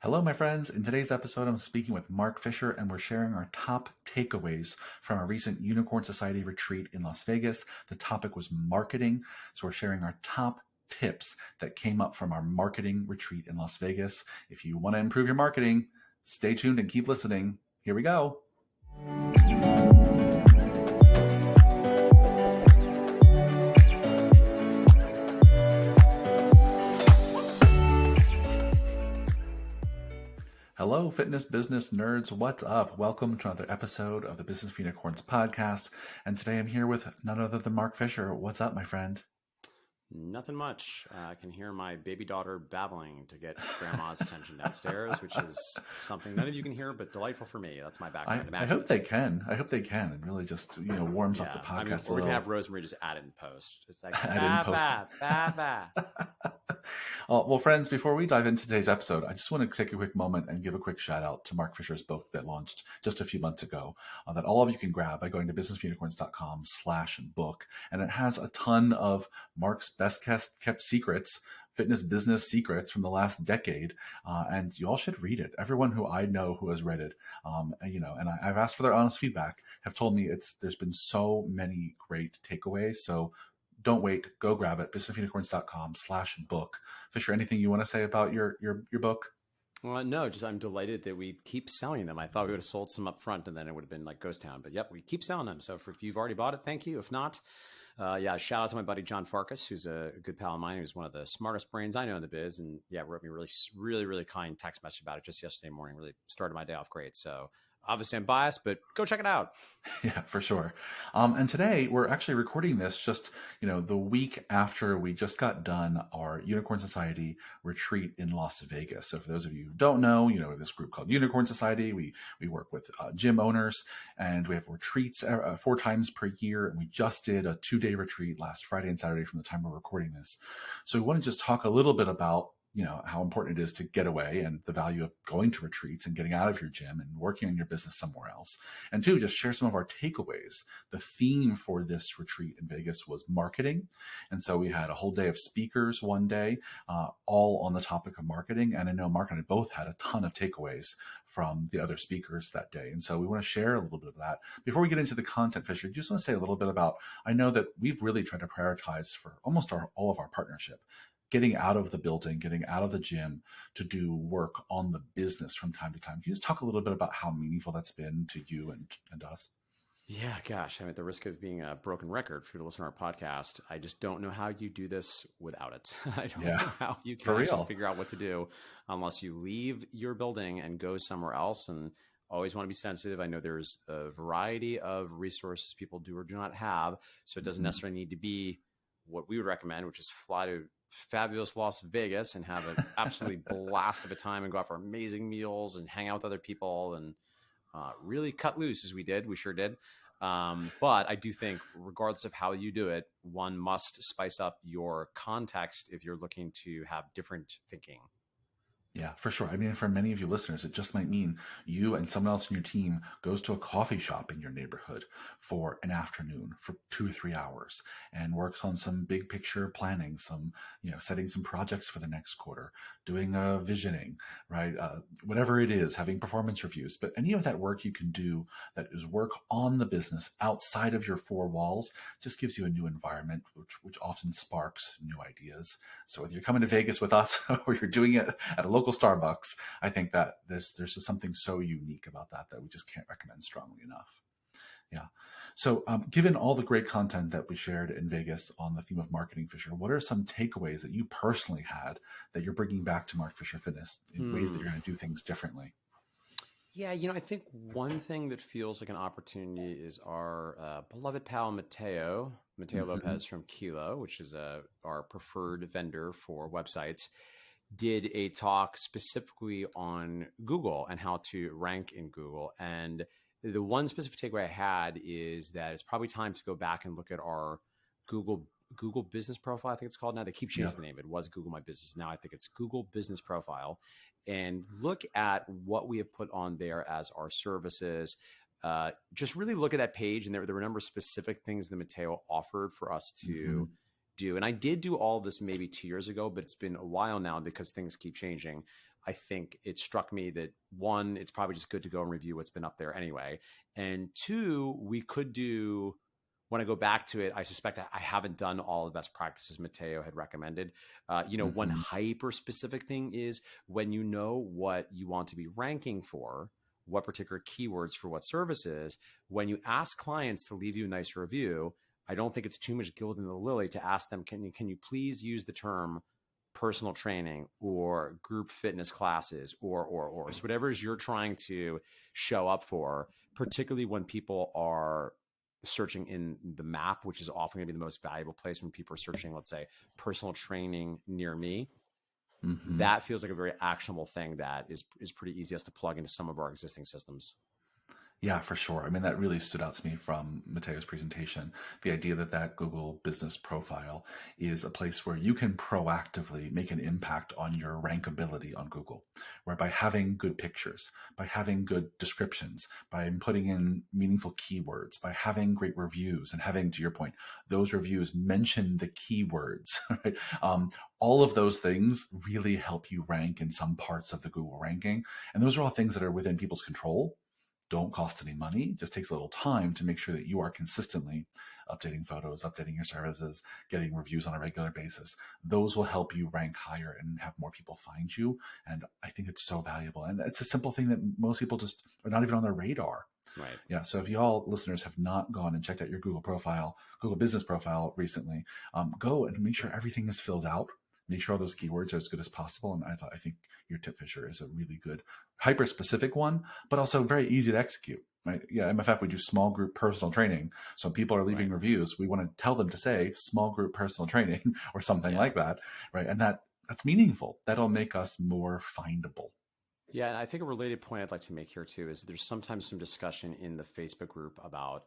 Hello, my friends. In today's episode, I'm speaking with Mark Fisher, and we're sharing our top takeaways from our recent Unicorn Society retreat in Las Vegas. The topic was marketing, so we're sharing our top tips that came up from our marketing retreat in Las Vegas. If you want to improve your marketing, stay tuned and keep listening. Here we go. Hello, fitness business nerds. What's up? Welcome to another episode of the Business for Unicorns podcast. And today I'm here with none other than Mark Fisher. What's up, my friend? Nothing much. I can hear my baby daughter babbling to get grandma's attention downstairs, which is something none of you can hear, but delightful for me. That's my background. I hope they can. I hope they can. It really just warms up the podcast. Or we can have Rosemary just add it in post. It's like ba. Well, friends, before we dive into today's episode, I just want to take a quick moment and give a quick shout out to Mark Fisher's book that launched just a few months ago that all of you can grab by going to businessforunicorns.com/book. And it has a ton of Mark's best kept secrets, fitness business secrets from the last decade. And you all should read it. Everyone who I know who has read it, and I've asked for their honest feedback, have told me there's been so many great takeaways. So don't wait. Go grab it. businessforunicorns.com/book. Fisher, anything you want to say about your book? Well, no, just I'm delighted that we keep selling them. I thought we would have sold some up front and then it would have been like ghost town. But yep, we keep selling them. So if you've already bought it, thank you. If not, shout out to my buddy John Farkas, who's a good pal of mine, who's one of the smartest brains I know in the biz. And wrote me really kind text message about it just yesterday morning. Really started my day off great. So obviously I'm biased, but go check it out. Yeah, for sure. And today we're actually recording this just, the week after we just got done our Unicorn Society retreat in Las Vegas. So for those of you who don't know, this group called Unicorn Society, we work with gym owners and we have retreats 4 times per year. And we just did a 2-day retreat last Friday and Saturday from the time we're recording this. So we want to just talk a little bit about how important it is to get away and the value of going to retreats and getting out of your gym and working on your business somewhere else. And 2, just share some of our takeaways. The theme for this retreat in Vegas was marketing. And so we had a whole day of speakers one day, all on the topic of marketing. And I know Mark and I both had a ton of takeaways from the other speakers that day. And so we want to share a little bit of that. Before we get into the content, Fisher, I just want to say a little bit about, I know that we've really tried to prioritize for almost all of our partnership, getting out of the building, getting out of the gym to do work on the business from time to time. Can you just talk a little bit about how meaningful that's been to you and us? Yeah, gosh, at the risk of being a broken record for you to listen to our podcast, I just don't know how you do this without it. I don't know how you can actually figure out what to do unless you leave your building and go somewhere else. And always want to be sensitive. I know there's a variety of resources people do or do not have. So it doesn't necessarily need to be what we would recommend, which is fly to fabulous Las Vegas and have an absolutely blast of a time and go out for amazing meals and hang out with other people and really cut loose as we did. We sure did. But I do think regardless of how you do it, one must spice up your context if you're looking to have different thinking. Yeah, for sure. I mean, for many of you listeners, it just might mean you and someone else in your team goes to a coffee shop in your neighborhood for an afternoon for 2 or 3 hours and works on some big picture planning, some, setting some projects for the next quarter, doing a visioning, right? Whatever it is, having performance reviews. But any of that work you can do that is work on the business outside of your 4 walls just gives you a new environment, which often sparks new ideas. So whether you're coming to Vegas with us or you're doing it at a local Starbucks, I think that there's just something so unique about that we just can't recommend strongly enough. Yeah. So given all the great content that we shared in Vegas on the theme of marketing, Fisher, what are some takeaways that you personally had that you're bringing back to Mark Fisher Fitness in ways that you're going to do things differently? Yeah, I think one thing that feels like an opportunity is our beloved pal Mateo Lopez from Kilo, which is our preferred vendor for websites, did a talk specifically on Google and how to rank in Google. And the one specific takeaway I had is that it's probably time to go back and look at our Google Business Profile. I think it's called now. They keep changing the name. It was Google My Business. Now I think it's Google Business Profile. And look at what we have put on there as our services. Just really look at that page. And there were a number of specific things that Mateo offered for us to do. And I did do all of this maybe 2 years ago, but it's been a while now because things keep changing. I think it struck me that one, it's probably just good to go and review what's been up there anyway. And two, we could do, when I go back to it, I suspect I haven't done all the best practices Matteo had recommended. One hyper specific thing is when you know what you want to be ranking for, what particular keywords for what services, when you ask clients to leave you a nice review, I don't think it's too much gilding the lily to ask them, can you please use the term personal training or group fitness classes or so whatever it is you're trying to show up for, particularly when people are searching in the map, which is often going to be the most valuable place when people are searching, let's say, personal training near me. That feels like a very actionable thing that is pretty easy to plug into some of our existing systems. Yeah, for sure. I mean, that really stood out to me from Matteo's presentation. The idea that Google business profile is a place where you can proactively make an impact on your rankability on Google, where by having good pictures, by having good descriptions, by putting in meaningful keywords, by having great reviews and having, to your point, those reviews mention the keywords, right? All of those things really help you rank in some parts of the Google ranking. And those are all things that are within people's control. Don't cost any money. It just takes a little time to make sure that you are consistently updating photos, updating your services, getting reviews on a regular basis. Those will help you rank higher and have more people find you. And I think it's so valuable. And it's a simple thing that most people just are not even on their radar. Right. Yeah. So if you all listeners have not gone and checked out your Google profile, Google business profile recently, go and make sure everything is filled out. Make sure all those keywords are as good as possible. And I think your tip fisher is a really good hyper specific one, but also very easy to execute. Right? Yeah. MFF, we do small group personal training. So when people are leaving reviews, we want to tell them to say small group personal training or something like that. Right. And that's meaningful. That'll make us more findable. Yeah. And I think a related point I'd like to make here too is there's sometimes some discussion in the Facebook group about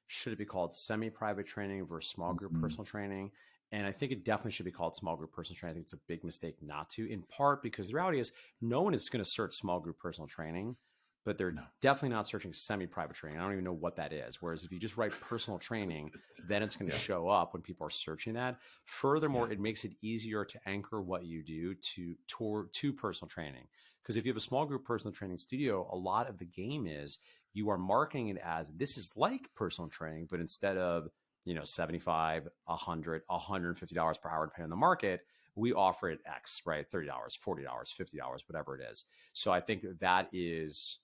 should it be called semi-private training versus small group personal training? And I think it definitely should be called small group personal training. I think it's a big mistake not to, in part because the reality is no one is going to search small group personal training, but they're definitely not searching semi-private training. I don't even know what that is. Whereas if you just write personal training, then it's going to show up when people are searching that. Furthermore, it makes it easier to anchor what you do to personal training. Because if you have a small group personal training studio, a lot of the game is you are marketing it as this is like personal training, but instead of $75, $100, $150 per hour, depending on the market, we offer it X, right? $30, $40, $50, whatever it is. So I think that is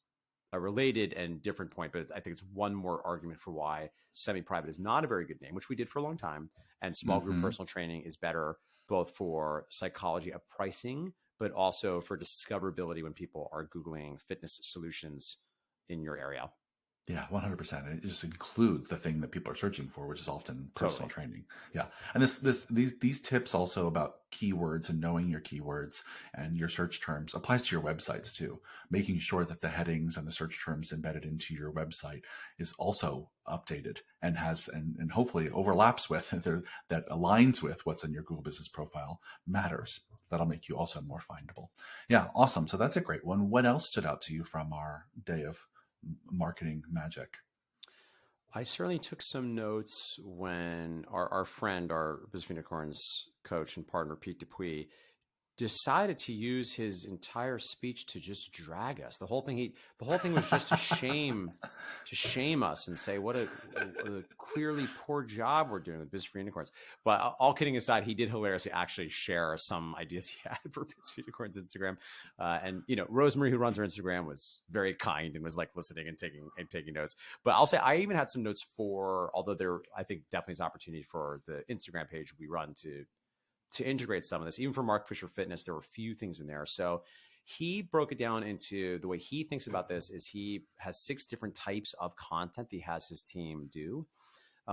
a related and different point, but I think it's one more argument for why semi-private is not a very good name, which we did for a long time. And small group personal training is better both for psychology of pricing, but also for discoverability when people are Googling fitness solutions in your area. Yeah, 100%. It just includes the thing that people are searching for, which is often personal training. Yeah. And these tips also about keywords and knowing your keywords and your search terms applies to your websites too. Making sure that the headings and the search terms embedded into your website is also updated and and hopefully overlaps with that aligns with what's in your Google business profile matters. That'll make you also more findable. Yeah. Awesome. So that's a great one. What else stood out to you from our day of marketing magic? I certainly took some notes when our friend, our Business Unicorns coach and partner, Pete Dupuis, decided to use his entire speech to just drag us. The whole thing was just to shame us and say what a clearly poor job we're doing with Business for Unicorns. But all kidding aside, he did hilariously actually share some ideas he had for Business for Unicorns Instagram. And Rosemary, who runs our Instagram, was very kind and was like listening and taking notes. But I'll say I even had some notes for, although there I think definitely is an opportunity for the Instagram page we run to integrate some of this. Even for Mark Fisher Fitness, there were a few things in there. So he broke it down into the way he thinks about this is he has 6 different types of content that he has his team do.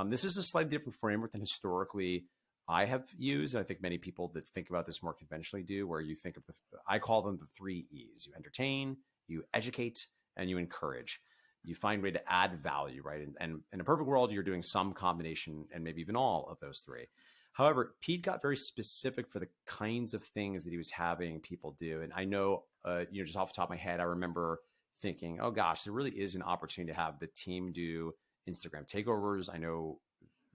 This is a slightly different framework than historically I have used. I think many people that think about this more conventionally do, where you think of I call them the 3 E's. You entertain, you educate, and you encourage. You find a way to add value, right? And in a perfect world, you're doing some combination and maybe even all of those 3. However, Pete got very specific for the kinds of things that he was having people do. And I know, just off the top of my head, I remember thinking, oh gosh, there really is an opportunity to have the team do Instagram takeovers. I know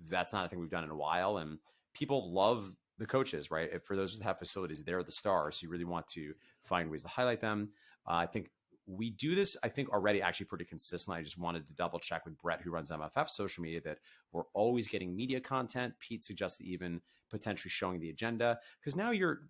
that's not a thing we've done in a while. And people love the coaches, right? If for those that have facilities, they're the stars. So you really want to find ways to highlight them. I think we do this, I think, already actually pretty consistently. I just wanted to double check with Brett, who runs MFF social media, that we're always getting media content. Pete suggested even potentially showing the agenda, because now you're,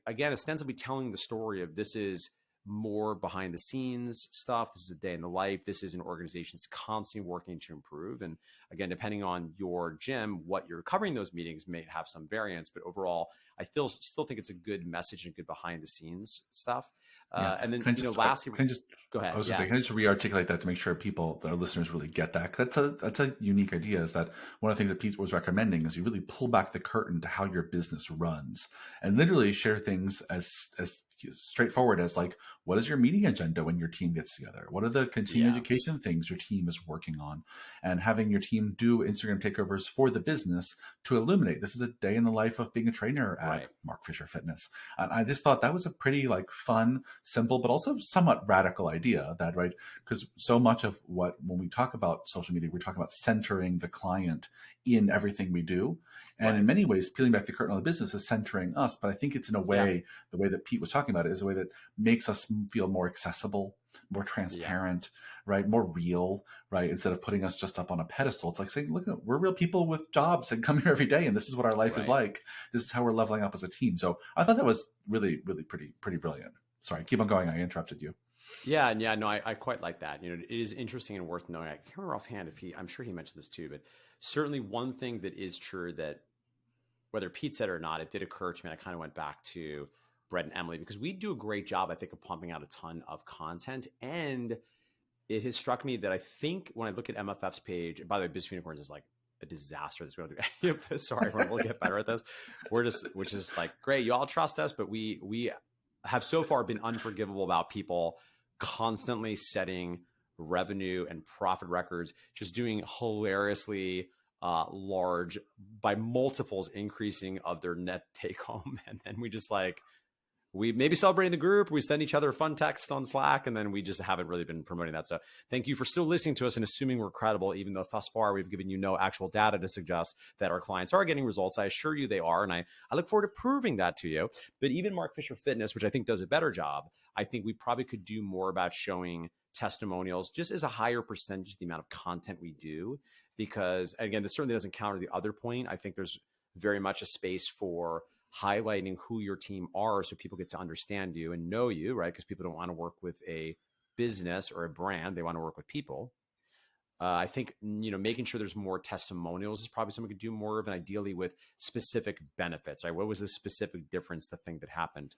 again, ostensibly telling the story of this is more behind the scenes stuff. This is a day in the life. This is an organization that's constantly working to improve. And again, depending on your gym, what you're covering those meetings may have some variance, but overall, I still think it's a good message and good behind the scenes stuff. And then, lastly, go ahead. I was just saying, can I just re-articulate that to make sure our listeners really get that? That's a unique idea, is that one of the things that Pete was recommending is you really pull back the curtain to how your business runs and literally share things as straightforward as like, what is your meeting agenda when your team gets together? What are the continuing education things your team is working on? And having your team do Instagram takeovers for the business to illuminate, this is a day in the life of being a trainer at Mark Fisher Fitness. And I just thought that was a pretty like fun, simple, but also somewhat radical idea, that, right? Because so much of when we talk about social media, we're talking about centering the client in everything we do. And in many ways, peeling back the curtain on the business is centering us. But I think it's in a way, the way that Pete was talking about it is a way that makes us feel more accessible, more transparent, right? More real, right? Instead of putting us just up on a pedestal. It's like saying, look, we're real people with jobs and come here every day. And this is what our life is like. This is how we're leveling up as a team. So I thought that was really, really pretty brilliant. Sorry, keep on going. I interrupted you. Yeah. No, I quite like that. It is interesting and worth knowing. I can't remember offhand I'm sure he mentioned this too, but certainly one thing that is true, that whether Pete said it or not, it did occur to me. And I kind of went back to Brett and Emily, because we do a great job, I think, of pumping out a ton of content. And it has struck me that I think when I look at MFF's page, and by the way, Business Unicorns is like a disaster that's going to do any of this. Sorry, we'll get better at this. Which is like, great, you all trust us, but we have so far been unforgivable about people constantly setting revenue and profit records, just doing hilariously large, by multiples increasing of their net take home. And then we just we maybe celebrating the group, we send each other a fun text on Slack, and then we just haven't really been promoting that. So thank you for still listening to us and assuming we're credible, even though thus far we've given you no actual data to suggest that our clients are getting results. I assure you they are, and I look forward to proving that to you. But even Mark Fisher Fitness, which I think does a better job, I think we probably could do more about showing testimonials just as a higher percentage of the amount of content we do. Because again, this certainly doesn't counter the other point. I think there's very much a space for highlighting who your team are so people get to understand you and know you, right? Because people don't want to work with a business or a brand. They want to work with people. I think, making sure there's more testimonials is probably something we could do more of, and ideally with specific benefits, right? What was the specific difference, the thing that happened?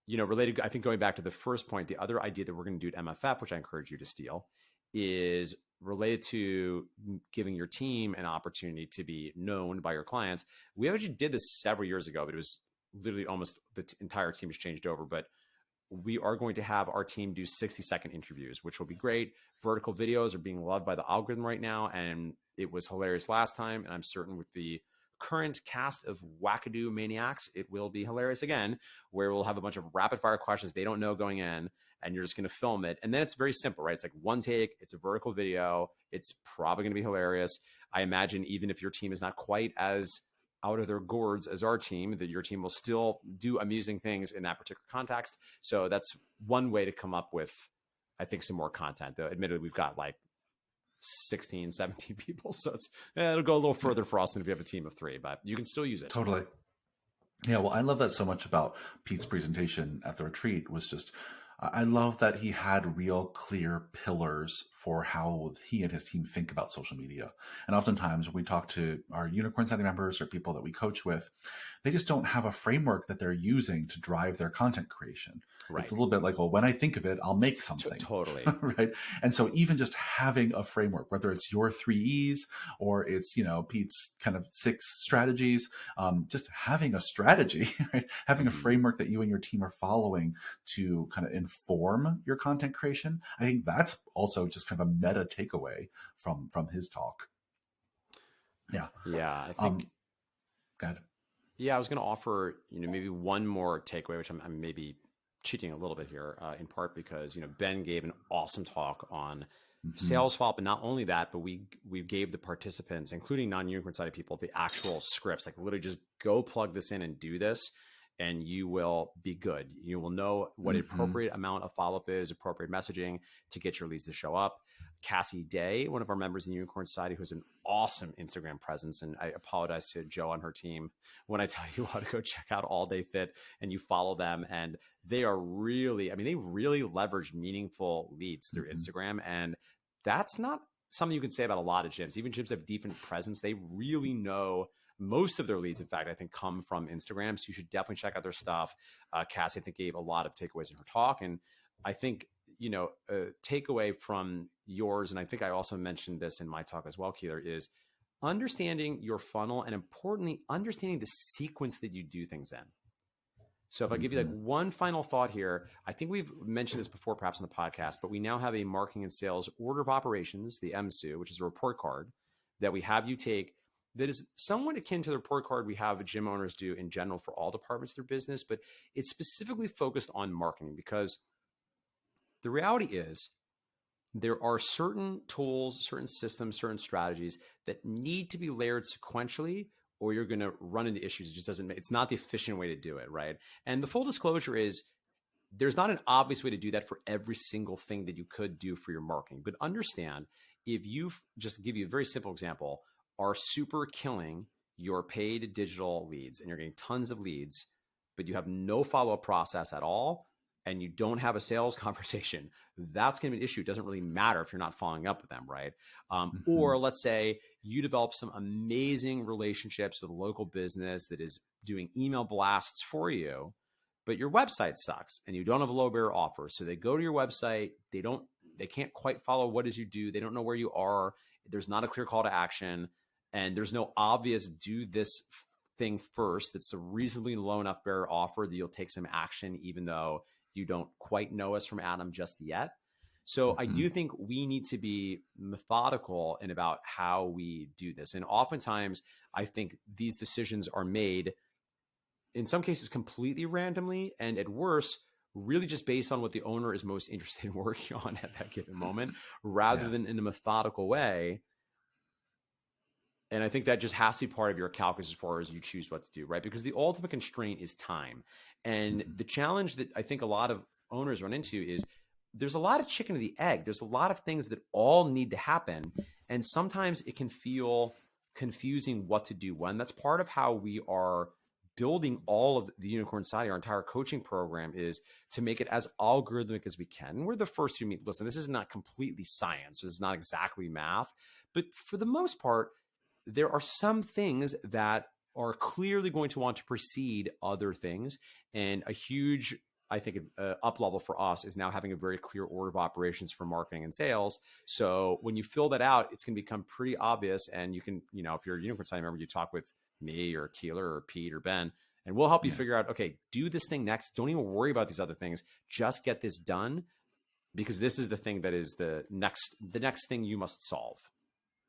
Related, I think going back to the first point, the other idea that we're going to do at MFF, which I encourage you to steal, is related to giving your team an opportunity to be known by your clients. We actually did this several years ago, but it was literally almost the entire team has changed over. But we are going to have our team do 60-second interviews, which will be great. Vertical videos are being loved by the algorithm right now, and it was hilarious last time. And I'm certain with the current cast of wackadoo maniacs, it will be hilarious again, where we'll have a bunch of rapid fire questions they don't know going in, and you're just going to film it. And then it's very simple, right? It's like one take, it's a vertical video. It's probably going to be hilarious. I imagine even if your team is not quite as out of their gourds as our team, that your team will still do amusing things in that particular context. So that's one way to come up with, I think, some more content. Though admittedly, we've got 16, 17 people. So it'll go a little further for us than if you have a team of 3, but you can still use it. Totally. Yeah. Well, I love that so much about Pete's presentation at the retreat. Was just, I love that he had real clear pillars for how he and his team think about social media. And oftentimes when we talk to our Unicorn Society members or people that we coach with, they just don't have a framework that they're using to drive their content creation. Right. It's a little bit like, well, when I think of it, I'll make something. Totally. Right. And so even just having a framework, whether it's your 3 E's or it's, Pete's kind of 6 strategies, just having a strategy, right? Having a framework that you and your team are following to kind of inform your content creation. I think that's also just kind of a meta takeaway from his talk. Yeah. Yeah. I think. Go ahead. Yeah, I was going to offer, maybe one more takeaway, which I'm maybe cheating a little bit here, in part because, Ben gave an awesome talk on sales follow-up. And not only that, but we gave the participants, including non-unicorn sided people, the actual scripts, like literally just go plug this in and do this, and you will be good. You will know what appropriate amount of follow-up is, appropriate messaging to get your leads to show up. Cassie Day, one of our members in Unicorn Society, who has an awesome Instagram presence. And I apologize to Joe on her team when I tell you how to go check out All Day Fit and you follow them. And they are really, I mean, they really leverage meaningful leads through Instagram. And that's not something you can say about a lot of gyms. Even gyms that have different presence, they really know most of their leads, in fact, I think come from Instagram. So you should definitely check out their stuff. Cassie, I think, gave a lot of takeaways in her talk. And I think, you know, a takeaway from yours, and I think I also mentioned this in my talk as well, Keeler, is understanding your funnel and importantly, understanding the sequence that you do things in. So if I give you like one final thought here, I think we've mentioned this before, perhaps in the podcast, but we now have a marketing and sales order of operations, the MSU, which is a report card that we have you take that is somewhat akin to the report card we have gym owners do in general for all departments of their business, but it's specifically focused on marketing because the reality is there are certain tools, certain systems, certain strategies that need to be layered sequentially or you're going to run into issues. It just doesn't, it's not the efficient way to do it, right? And the full disclosure is there's not an obvious way to do that for every single thing that you could do for your marketing. But understand, if you just give you a very simple example, are super killing your paid digital leads and you're getting tons of leads, but you have no follow-up process at all, and you don't have a sales conversation, that's going to be an issue. It doesn't really matter if you're not following up with them, right? Or let's say you develop some amazing relationships with a local business that is doing email blasts for you, but your website sucks and you don't have a low barrier offer. So they go to your website, they can't quite follow what it is you do. They don't know where you are. There's not a clear call to action. And there's no obvious do this thing first that's a reasonably low enough barrier offer that you'll take some action, even though you don't quite know us from Adam just yet. So I do think we need to be methodical in about how we do this. And oftentimes I think these decisions are made in some cases completely randomly, and at worst, really just based on what the owner is most interested in working on at that given moment, rather than in a methodical way. And I think that just has to be part of your calculus as far as you choose what to do, right? Because the ultimate constraint is time. And the challenge that I think a lot of owners run into is there's a lot of chicken and the egg. There's a lot of things that all need to happen. And sometimes it can feel confusing what to do when. That's part of how we are building all of the Unicorn Society, our entire coaching program, is to make it as algorithmic as we can. We're the first to meet. Listen, this is not completely science. This is not exactly math. But for the most part, there are some things that are clearly going to want to precede other things. And a huge, I think, up level for us is now having a very clear order of operations for marketing and sales. So when you fill that out, it's going to become pretty obvious. And you can, you know, if you're a Unicorn Society member, you talk with me or Keeler or Pete or Ben, and we'll help you figure out, okay, do this thing next. Don't even worry about these other things. Just get this done, because this is the thing that is the next thing you must solve.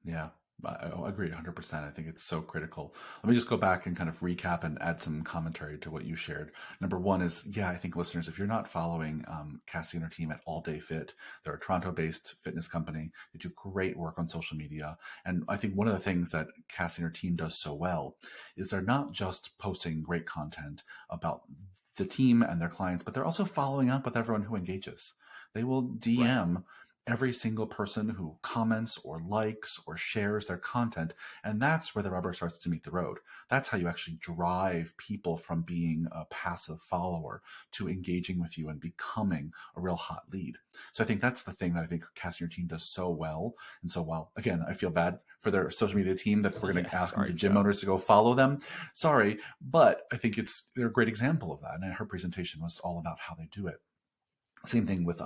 Yeah. I agree 100%. I think it's so critical. Let me just go back and kind of recap and add some commentary to what you shared. Number one is, I think listeners, if you're not following Cassie and her team at All Day Fit, they're a Toronto-based fitness company. They do great work on social media. And I think one of the things that Cassie and her team does so well is they're not just posting great content about the team and their clients, but they're also following up with everyone who engages. They will DM every single person who comments or likes or shares their content. And that's where the rubber starts to meet the road. That's how you actually drive people from being a passive follower to engaging with you and becoming a real hot lead. So I think that's the thing that I think Cassie and your team does so well. And so while, again, I feel bad for their social media team that we're going to ask them to gym owners to go follow them. Sorry, but I think they're a great example of that. And her presentation was all about how they do it. Same thing with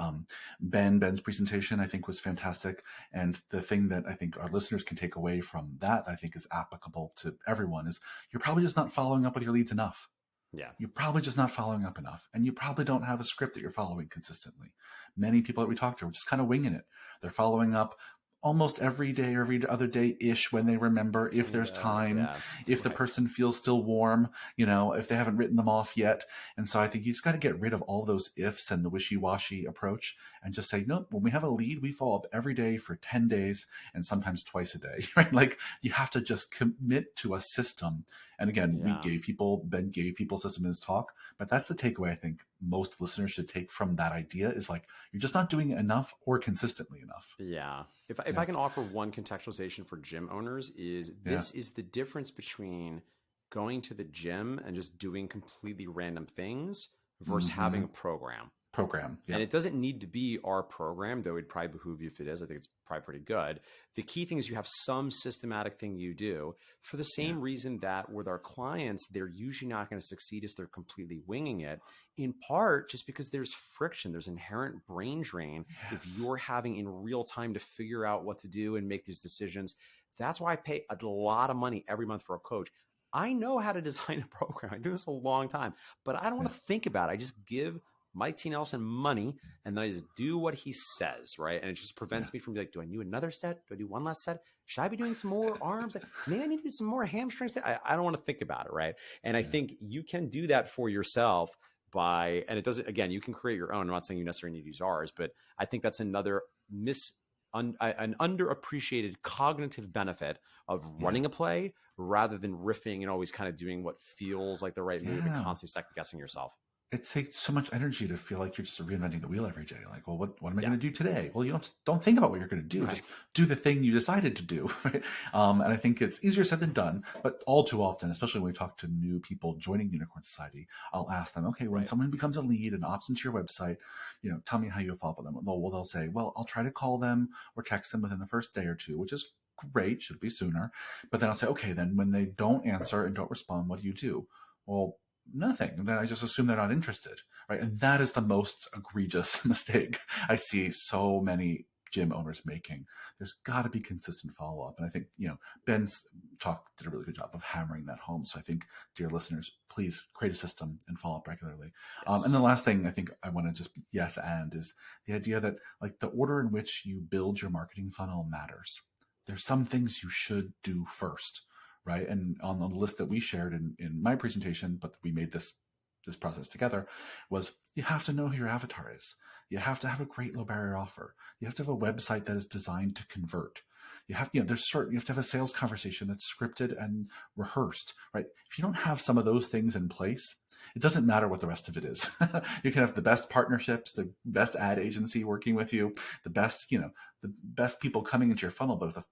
Ben's presentation, I think, was fantastic. And the thing that I think our listeners can take away from that, I think, is applicable to everyone, is you're probably just not following up with your leads enough. Yeah. You're probably just not following up enough. And you probably don't have a script that you're following consistently. Many people that we talk to are just kind of winging it. They're following up almost every day or every other day-ish when they remember, if there's time, if the person feels still warm, if they haven't written them off yet. And so I think you just got to get rid of all those ifs and the wishy-washy approach and just say, nope, when we have a lead, we follow up every day for 10 days and sometimes twice a day, right? Like you have to just commit to a system. And again, Ben gave people system in his talk, but that's the takeaway I think most listeners should take from that idea is like, you're just not doing it enough or consistently enough. Yeah. If I can offer one contextualization for gym owners is this is the difference between going to the gym and just doing completely random things versus having a program. Yeah. And it doesn't need to be our program, though it'd probably behoove you if it is. I think it's probably pretty good. The key thing is you have some systematic thing you do for the same reason that with our clients, they're usually not going to succeed if they're completely winging it, in part just because there's friction, there's inherent brain drain. If you're having in real time to figure out what to do and make these decisions, that's why I pay a lot of money every month for a coach. I know how to design a program. I do this a long time, but I don't want to think about it. I just give Mike T. Nelson money, and then I just do what he says, right? And it just prevents me from being like, do I do another set? Do I do one last set? Should I be doing some more arms? Maybe I need to do some more hamstrings. I don't want to think about it, right? And I think you can do that for yourself by, and it doesn't, again, you can create your own. I'm not saying you necessarily need to use ours, but I think that's another an underappreciated cognitive benefit of running a play rather than riffing and always kind of doing what feels like the right move and constantly second guessing yourself. It takes so much energy to feel like you're just reinventing the wheel every day. Like, well, what am I going to do today? Well, you don't think about what you're going to do. Just do the thing you decided to do. Right? And I think it's easier said than done, but all too often, especially when we talk to new people joining Unicorn Society, I'll ask them, okay, when someone becomes a lead and opts into your website, tell me how you follow up with them. Well, they'll say, well, I'll try to call them or text them within the first day or two, which is great. Should be sooner. But then I'll say, okay, then when they don't answer and don't respond, what do you do? Well, nothing. And then I just assume they're not interested, right? And that is the most egregious mistake I see so many gym owners making. There's got to be consistent follow-up. And I think, Ben's talk did a really good job of hammering that home. So I think, dear listeners, please create a system and follow up regularly. And the last thing I think I want to just is the idea that like the order in which you build your marketing funnel matters. There's some things you should do first. Right. And on the list that we shared in my presentation, but we made this process together, was you have to know who your avatar is. You have to have a great low barrier offer. You have to have a website that is designed to convert. You have, you have to have a sales conversation that's scripted and rehearsed, right? If you don't have some of those things in place, it doesn't matter what the rest of it is. You can have the best partnerships, the best ad agency working with you, the best people coming into your funnel. But if the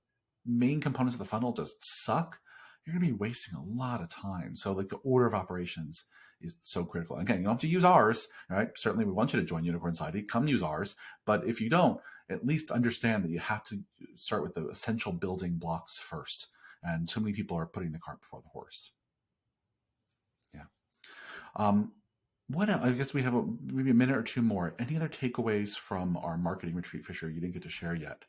main components of the funnel just suck, you're going to be wasting a lot of time. So like the order of operations is so critical. Again, you don't have to use ours, right? Certainly we want you to join Unicorn Society, come use ours. But if you don't, at least understand that you have to start with the essential building blocks first. And too many people are putting the cart before the horse. Yeah. What else? I guess we have maybe a minute or two more. Any other takeaways from our marketing retreat, Fisher, you didn't get to share yet?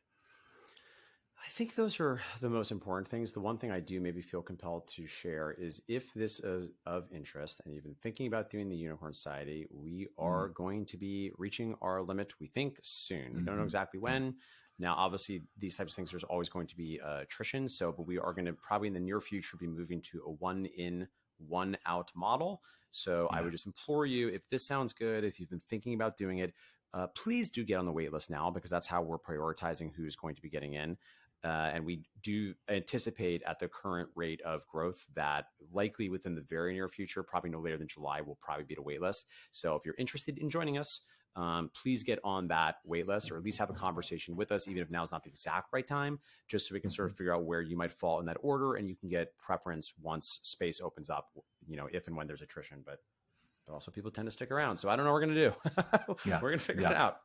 I think those are the most important things. The one thing I do maybe feel compelled to share is if this is of interest and you've been thinking about doing the Unicorn Society, we are going to be reaching our limit, we think, soon. We don't know exactly when. Now, obviously, these types of things, there's always going to be attrition. But we are going to probably in the near future be moving to a 1 in, 1 out model. So I would just implore you, if this sounds good, if you've been thinking about doing it, please do get on the wait list now, because that's how we're prioritizing who's going to be getting in. And we do anticipate at the current rate of growth that likely within the very near future, probably no later than July, we'll probably be at a wait list. So if you're interested in joining us, please get on that wait list, or at least have a conversation with us, even if now is not the exact right time, just so we can sort of figure out where you might fall in that order, and you can get preference once space opens up, if and when there's attrition. But also people tend to stick around. So I don't know what we're going to do. We're going to figure it out.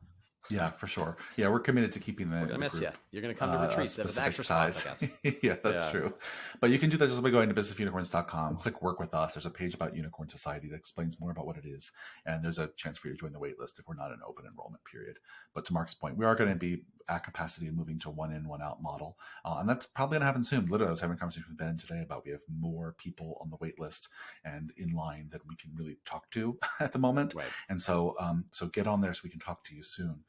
Yeah, for sure. Yeah, we're committed to keeping the. We're gonna miss you. You're gonna come to retreats with extra size. Spots, I guess. That's true. But you can do that just by going to businessunicorns.com, click work with us. There's a page about Unicorn Society that explains more about what it is, and there's a chance for you to join the wait list if we're not in an open enrollment period. But to Mark's point, we are going to be at capacity and moving to a 1 in, 1 out model, and that's probably going to happen soon. Literally, I was having a conversation with Ben today about we have more people on the wait list and in line than we can really talk to at the moment, and so get on there so we can talk to you soon.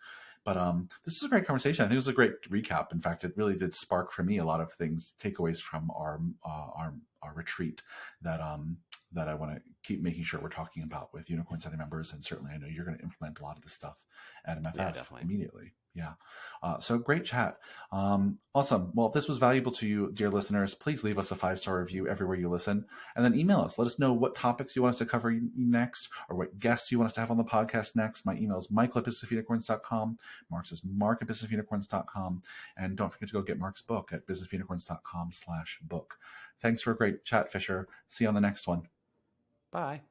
But this was a great conversation. I think it was a great recap. In fact, it really did spark for me a lot of things, takeaways from our retreat that I want to keep making sure we're talking about with Unicorn Society members. And certainly I know you're going to implement a lot of this stuff at MFF immediately. Yeah. So great chat. Awesome. Well, if this was valuable to you, dear listeners, please leave us a 5-star review everywhere you listen, and then email us. Let us know what topics you want us to cover next, or what guests you want us to have on the podcast next. My email is michael@businessofunicorns.com. Mark's is mark@businessofunicorns.com. And don't forget to go get Mark's book at businessofunicorns.com/book. Thanks for a great chat, Fisher. See you on the next one. Bye.